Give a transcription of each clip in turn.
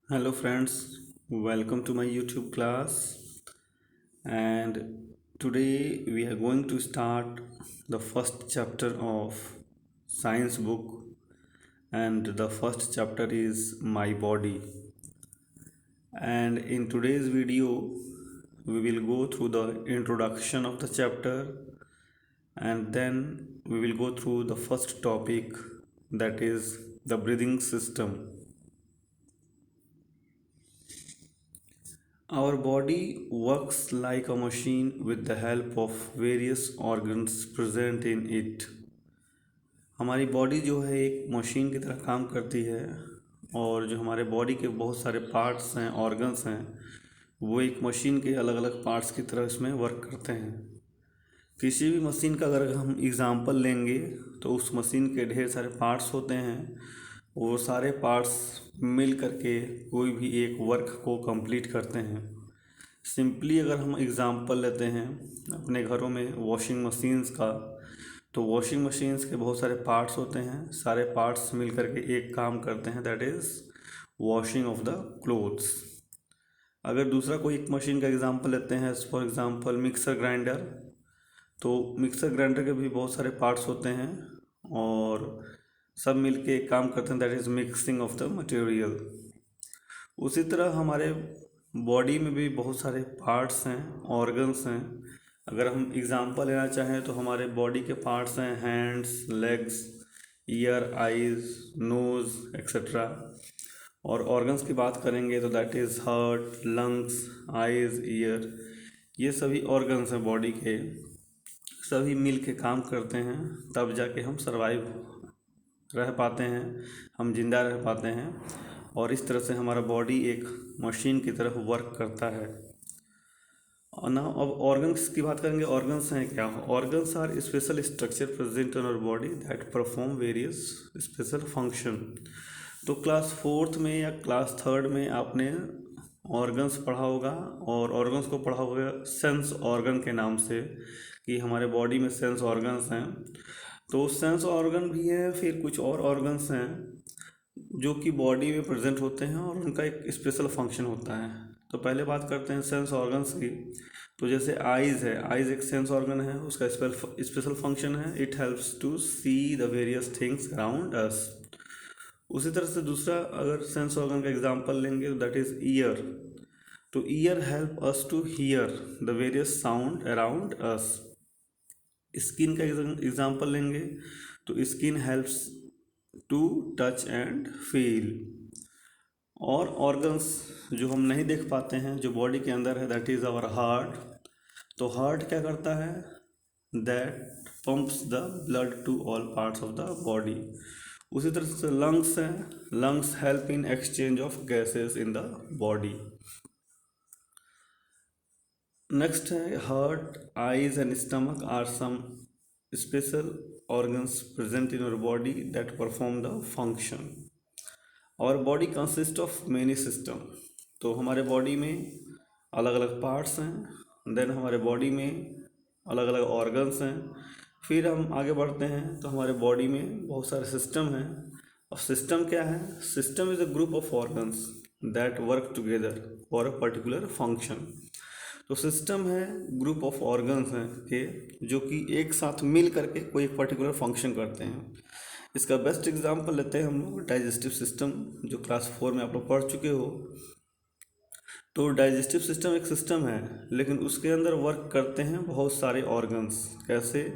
Hello friends, welcome to my YouTube class. And today we are going to start the first chapter of science book, and the first chapter is my body. And in today's video we will go through the introduction of the chapter, and then we will go through the first topic, that is the breathing system. Our body works like a machine with the help of various organs present in it. हमारी body जो है एक machine की तरह काम करती है, और जो हमारे बॉडी के बहुत सारे पार्ट्स हैं, ऑर्गन्स हैं, वो एक मशीन के अलग अलग पार्ट्स की तरह इसमें वर्क करते हैं। किसी भी मशीन का अगर हम एग्ज़ाम्पल लेंगे तो उस मशीन के ढेर सारे पार्ट्स होते हैं। वो सारे पार्ट्स मिल करके कोई भी एक वर्क को कंप्लीट करते हैं। सिंपली अगर हम एग्ज़ाम्पल लेते हैं अपने घरों में वॉशिंग मशीन्स का, तो वॉशिंग मशीन्स के बहुत सारे पार्ट्स होते हैं। सारे पार्ट्स मिल करके एक काम करते हैं, that is washing of the clothes. अगर दूसरा कोई एक मशीन का एग्ज़ाम्पल लेते हैं, फॉर एग्ज़ाम्पल मिक्सर ग्राइंडर, तो मिक्सर ग्राइंडर के भी बहुत सारे पार्ट्स होते हैं और सब मिलके एक काम करते हैं, that is mixing of the material. उसी तरह हमारे बॉडी में भी बहुत सारे पार्ट्स हैं, ऑर्गन्स हैं। अगर हम एग्ज़ाम्पल लेना चाहें तो हमारे बॉडी के पार्ट्स हैं hands, legs, ear, eyes, nose etcetera. और ऑर्गन्स की बात करेंगे तो that is heart, lungs, eyes, ear. ये सभी ऑर्गन्स हैं बॉडी के, सभी मिल के काम करते हैं, तब जाके हम सरवाइव रह पाते हैं, हम जिंदा रह पाते हैं। और इस तरह से हमारा बॉडी एक मशीन की तरह वर्क करता है। और ना अब ऑर्गन्स की बात करेंगे। ऑर्गन्स हैं क्या? Organs are special structure present in our body that perform various special function. तो क्लास फोर्थ में या क्लास थर्ड में आपने ऑर्गन्स पढ़ा होगा, और ऑर्गन्स को पढ़ा होगा सेंस ऑर्गन के नाम से, कि हमारे बॉडी में सेंस ऑर्गन्स हैं। तो सेंस ऑर्गन भी हैं, फिर कुछ और ऑर्गन्स हैं जो कि बॉडी में प्रेजेंट होते हैं और उनका एक स्पेशल फंक्शन होता है। तो पहले बात करते हैं सेंस ऑर्गन्स की। तो जैसे आइज़ है, आइज़ एक सेंस ऑर्गन है, उसका स्पेशल फंक्शन है, it helps to see the various things around us. उसी तरह से दूसरा अगर सेंस ऑर्गन का एग्जांपल लेंगे तो दैट इज़ ईयर। तो ear help us to hear the various sound around us. Skin का एग्जांपल लेंगे तो skin helps to touch and feel. और ऑर्गन्स जो हम नहीं देख पाते हैं, जो बॉडी के अंदर है, दैट इज़ आवर हार्ट। तो हार्ट क्या करता है? That pumps the blood to all parts of the body. उसी तरह से लंग्स हैं, lungs help in exchange of gases in the body. Next है heart, eyes and stomach are some special organs present in our body that perform the function. Our body consists of many system. तो हमारे body में अलग अलग parts हैं, then हमारे body में अलग अलग ऑर्गन्स हैं। फिर हम आगे बढ़ते हैं तो हमारे बॉडी में बहुत सारे सिस्टम हैं। अब सिस्टम क्या है? System is a group of organs that work together for a particular function. तो सिस्टम है ग्रुप ऑफ ऑर्गन्स हैं के, जो कि एक साथ मिल करके कोई एक पर्टिकुलर फंक्शन करते हैं। इसका बेस्ट एग्जांपल लेते हैं हम लोग डाइजेस्टिव सिस्टम, जो क्लास 4 में आप लोग पढ़ चुके हो। तो डाइजेस्टिव सिस्टम एक सिस्टम है, लेकिन उसके अंदर वर्क करते हैं बहुत सारे ऑर्गन्स। कैसे?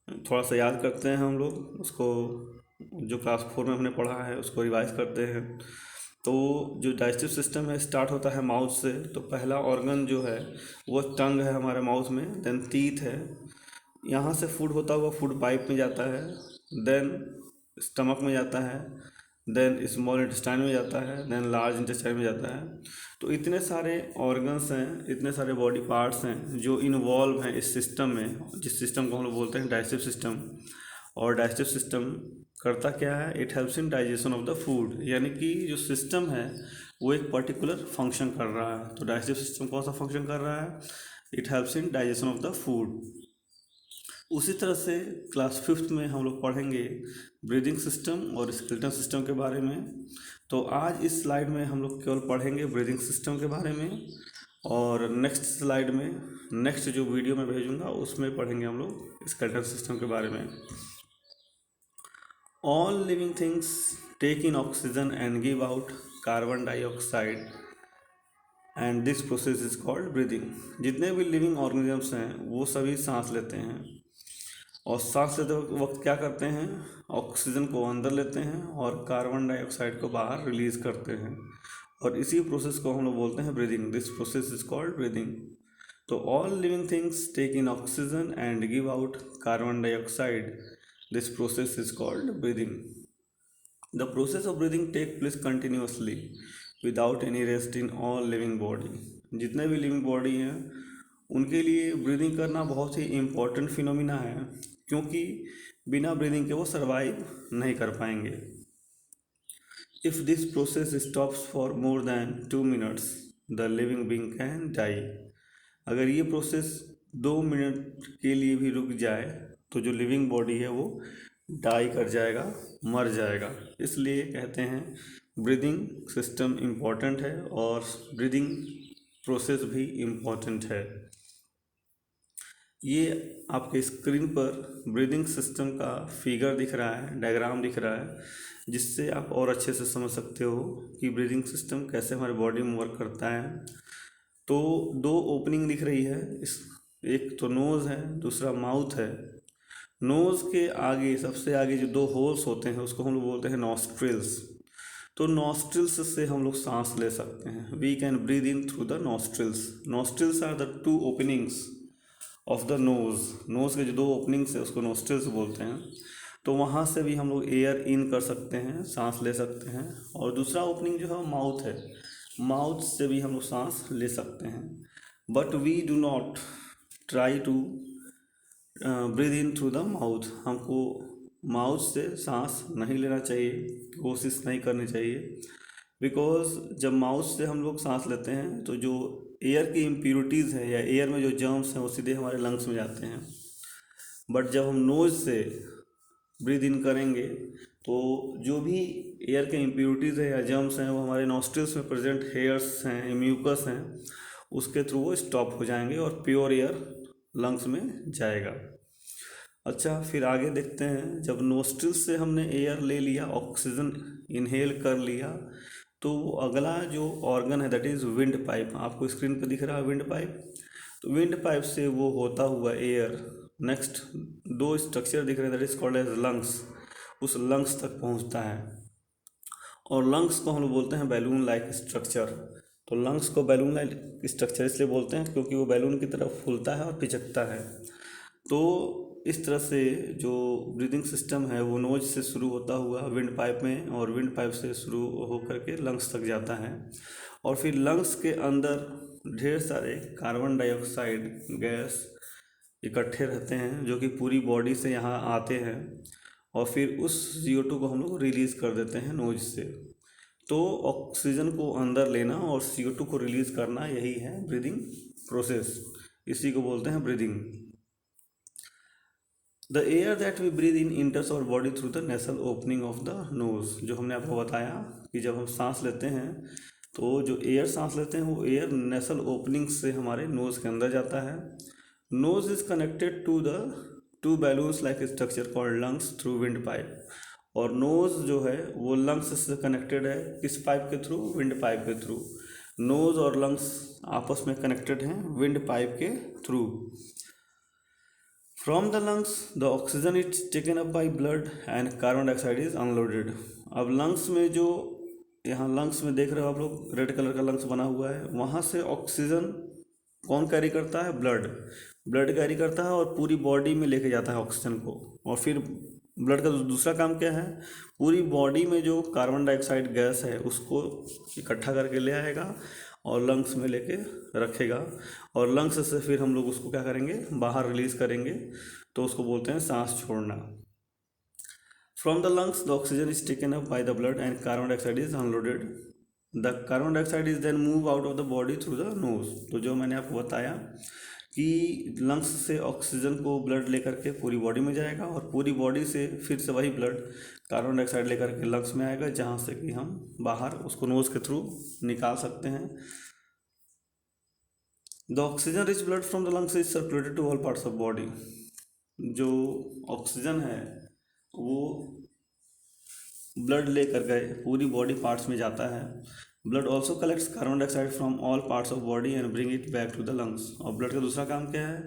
थोड़ा सा याद करते हैं हम लोग उसको, जो क्लास 4 में हमने पढ़ा है उसको रिवाइज करते हैं। तो जो डाइजेस्टिव सिस्टम है स्टार्ट होता है माउथ से। तो पहला ऑर्गन जो है वो टंग है हमारे माउथ में, देन टीथ है, यहाँ से फूड होता हुआ फूड पाइप में जाता है, देन स्टमक में जाता है, देन स्मॉल इंटेस्टाइन में जाता है, देन लार्ज इंटेस्टाइन में जाता है। तो इतने सारे ऑर्गन्स हैं, इतने सारे बॉडी पार्ट्स हैं जो इन्वॉल्व हैं इस सिस्टम में, जिस सिस्टम को हम लोग बोलते हैं डाइजेस्टिव सिस्टम। और डाइजेस्टिव सिस्टम करता क्या है? It helps in digestion of the food, यानी कि जो सिस्टम है वो एक पर्टिकुलर फंक्शन कर रहा है। तो डाइजेस्टिव सिस्टम कौन सा फंक्शन कर रहा है? It helps in digestion of the food. उसी तरह से क्लास 5th में हम लोग पढ़ेंगे ब्रीदिंग सिस्टम और स्केलेटन सिस्टम के बारे में। तो आज इस स्लाइड में हम लोग केवल पढ़ेंगे ब्रीदिंग सिस्टम के बारे में, और नेक्स्ट स्लाइड में, नेक्स्ट जो वीडियो मैं भेजूंगा उसमें पढ़ेंगे हम लोग स्केलेटन सिस्टम के बारे में। All living things take in oxygen and give out carbon dioxide and this process is called breathing. जितने भी लिविंग ऑर्गेनिजम्स हैं वो सभी सांस लेते हैं, और सांस लेते वक्त क्या करते हैं, ऑक्सीजन को अंदर लेते हैं और कार्बन डाइऑक्साइड को बाहर रिलीज करते हैं, और इसी प्रोसेस को हम लोग बोलते हैं breathing. This process is called breathing. तो all living things take in oxygen and give out carbon dioxide, this process is called breathing. The process of breathing take place continuously without any rest in all living body. जितने भी living body हैं उनके लिए breathing करना बहुत ही important phenomena है, क्योंकि बिना ब्रीदिंग के वो सर्वाइव नहीं कर पाएंगे। If this process stops for more than 2 minutes the living being can die. अगर ये प्रोसेस 2 मिनट के लिए भी रुक जाए तो जो लिविंग बॉडी है वो डाई कर जाएगा, मर जाएगा। इसलिए कहते हैं ब्रीदिंग सिस्टम इम्पॉर्टेंट है और ब्रीदिंग प्रोसेस भी इम्पॉर्टेंट है। ये आपके स्क्रीन पर ब्रीदिंग सिस्टम का फिगर दिख रहा है, डायग्राम दिख रहा है, जिससे आप और अच्छे से समझ सकते हो कि ब्रीदिंग सिस्टम कैसे हमारे बॉडी में वर्क करता है। तो 2 ओपनिंग दिख रही है, एक तो नोज़ है, दूसरा माउथ है। नोज़ के आगे, सबसे आगे जो 2 होल्स होते हैं उसको हम लोग बोलते हैं नॉस्ट्रिल्स। तो नॉस्ट्रिल्स से हम लोग सांस ले सकते हैं। We can breathe in through the nostrils. Nostrils are the 2 openings of the nose. Nose के जो 2 ओपनिंग्स है उसको नॉस्ट्रिल्स बोलते हैं। तो वहाँ से भी हम लोग एयर इन कर सकते हैं, सांस ले सकते हैं। और दूसरा ओपनिंग जो है माउथ है, माउथ से भी हम लोग सांस ले सकते हैं। But we do not try to breathe in through the mouth. हमको माउथ से सांस नहीं लेना चाहिए, कोशिश नहीं करनी चाहिए, बिकॉज जब माउथ से हम लोग सांस लेते हैं तो जो एयर की इम्प्योरिटीज़ है या एयर में जो जर्म्स हैं वो सीधे हमारे लंग्स में जाते हैं। बट जब हम नोज़ से ब्रीद इन करेंगे तो जो भी एयर के इम्प्योरिटीज़ है या जर्म्स हैं वो हमारे नॉस्ट्रिल्स में प्रेजेंट हेयर्स हैं, म्यूकस हैं, उसके थ्रू वो स्टॉप हो जाएंगे और प्योर एयर लंग्स में जाएगा। अच्छा, फिर आगे देखते हैं। जब नोस्ट्रिल्स से हमने एयर ले लिया, ऑक्सीजन इनहेल कर लिया, तो अगला जो ऑर्गन है दैट इज़ विंड पाइप। आपको स्क्रीन पर दिख रहा है विंड पाइप। तो विंड पाइप से वो होता हुआ एयर नेक्स्ट 2 स्ट्रक्चर दिख रहे हैं that is called as lungs, उस लंग्स तक पहुंचता है। और लंग्स को हम लोग बोलते हैं बैलून लाइक स्ट्रक्चर। तो लंग्स को बैलून लाइक स्ट्रक्चर इसलिए बोलते हैं क्योंकि वो बैलून की तरफ फूलता है और पिचकता है। तो इस तरह से जो ब्रीदिंग सिस्टम है वो नोज से शुरू होता हुआ विंड पाइप में, और विंड पाइप से शुरू होकर के लंग्स तक जाता है। और फिर लंग्स के अंदर ढेर सारे कार्बन डाइऑक्साइड गैस इकट्ठे रहते हैं जो कि पूरी बॉडी से यहाँ आते हैं, और फिर उस CO2 को हम लोग रिलीज़ कर देते हैं नोज से। तो ऑक्सीजन को अंदर लेना और CO2 को रिलीज़ करना, यही है ब्रीदिंग प्रोसेस, इसी को बोलते हैं breathing. The air that we breathe in enters our body through the nasal opening of the nose. जो हमने आपको बताया कि जब हम सांस लेते हैं तो जो एयर सांस लेते हैं वो एयर नेसल ओपनिंग से हमारे नोज़ के अंदर जाता है। Nose is connected to the 2 balloons like structure called lungs through windpipe. और नोज़ जो है वो लंग्स से कनेक्टेड है, किस पाइप के थ्रू, विंड पाइप के थ्रू। नोज़ और लंग्स आपस में कनेक्टेड हैं विंड पाइप के through. From the lungs the oxygen is taken up by blood and carbon dioxide is unloaded. अब लंग्स में जो, यहाँ लंग्स में देख रहे हो आप लोग, रेड कलर का लंग्स बना हुआ है, वहाँ से ऑक्सीजन कौन कैरी करता है, ब्लड कैरी करता है और पूरी बॉडी में लेके जाता है ऑक्सीजन को। और फिर ब्लड का दूसरा काम क्या है, पूरी बॉडी में जो कार्बन डाइऑक्साइड गैस है उसको इकट्ठा करके ले आएगा और लंग्स में लेके रखेगा, और लंग्स से फिर हम लोग उसको क्या करेंगे, बाहर रिलीज करेंगे। तो उसको बोलते हैं सांस छोड़ना। From the lungs the oxygen is taken up by the blood and carbon dioxide is unloaded. The carbon dioxide is then move out of the body through the nose. तो जो मैंने आपको बताया कि लंग्स से ऑक्सीजन को blood लेकर के पूरी बॉडी में जाएगा और पूरी बॉडी से फिर से वही ब्लड कार्बन डाइऑक्साइड लेकर के लंग्स में आएगा, जहाँ से कि हम बाहर उसको नोज के थ्रू निकाल सकते हैं। The oxygen rich blood from the lungs is circulated to all parts of body. जो ऑक्सीजन है वो ब्लड लेकर गए पूरी बॉडी पार्ट्स में जाता है। Blood also collects carbon dioxide from all parts of body and bring it back to the lungs. और ब्लड का दूसरा काम क्या है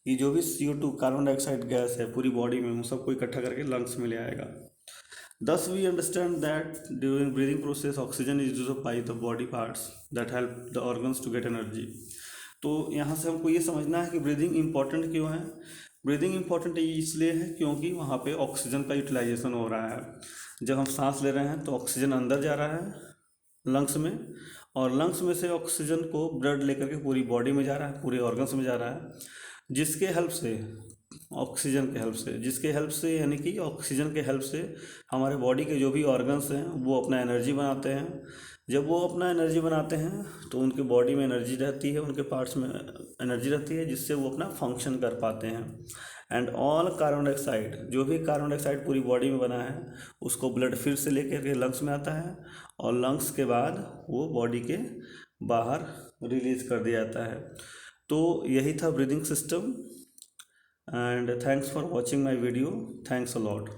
कि जो भी CO2 कार्बन डाइऑक्साइड गैस है पूरी बॉडी में, वो सबको इकट्ठा करके लंग्स में ले आएगा। Thus we understand that during breathing process oxygen is used by the body parts that help the organs to get energy। तो यहाँ से हमको ये समझना है कि ब्रीदिंग इम्पॉर्टेंट क्यों है। ब्रीदिंग इम्पॉर्टेंट इसलिए है क्योंकि वहाँ पे ऑक्सीजन का यूटिलाइजेशन हो रहा है। जब हम सांस ले रहे हैं तो ऑक्सीजन अंदर जा रहा है लंग्स में, और लंग्स में से ऑक्सीजन को ब्लड लेकर के पूरी बॉडी में जा रहा है, पूरे ऑर्गन्स में जा रहा है, जिसके हेल्प से ऑक्सीजन के हेल्प से जिसके हेल्प से यानी कि ऑक्सीजन के हेल्प से हमारे बॉडी के जो भी ऑर्गन्स हैं वो अपना एनर्जी बनाते हैं। जब वो अपना एनर्जी बनाते हैं तो उनके बॉडी में एनर्जी रहती है, उनके पार्ट्स में एनर्जी रहती है, जिससे वो अपना फंक्शन कर पाते हैं। एंड ऑल कार्बन डाइऑक्साइड, जो भी कार्बन डाइऑक्साइड पूरी बॉडी में बना है, उसको ब्लड फिर से लेकर के लंग्स में आता है और लंग्स के बाद वो बॉडी के बाहर रिलीज कर दिया जाता है। तो यही था breathing system. And thanks for watching my video. Thanks a lot.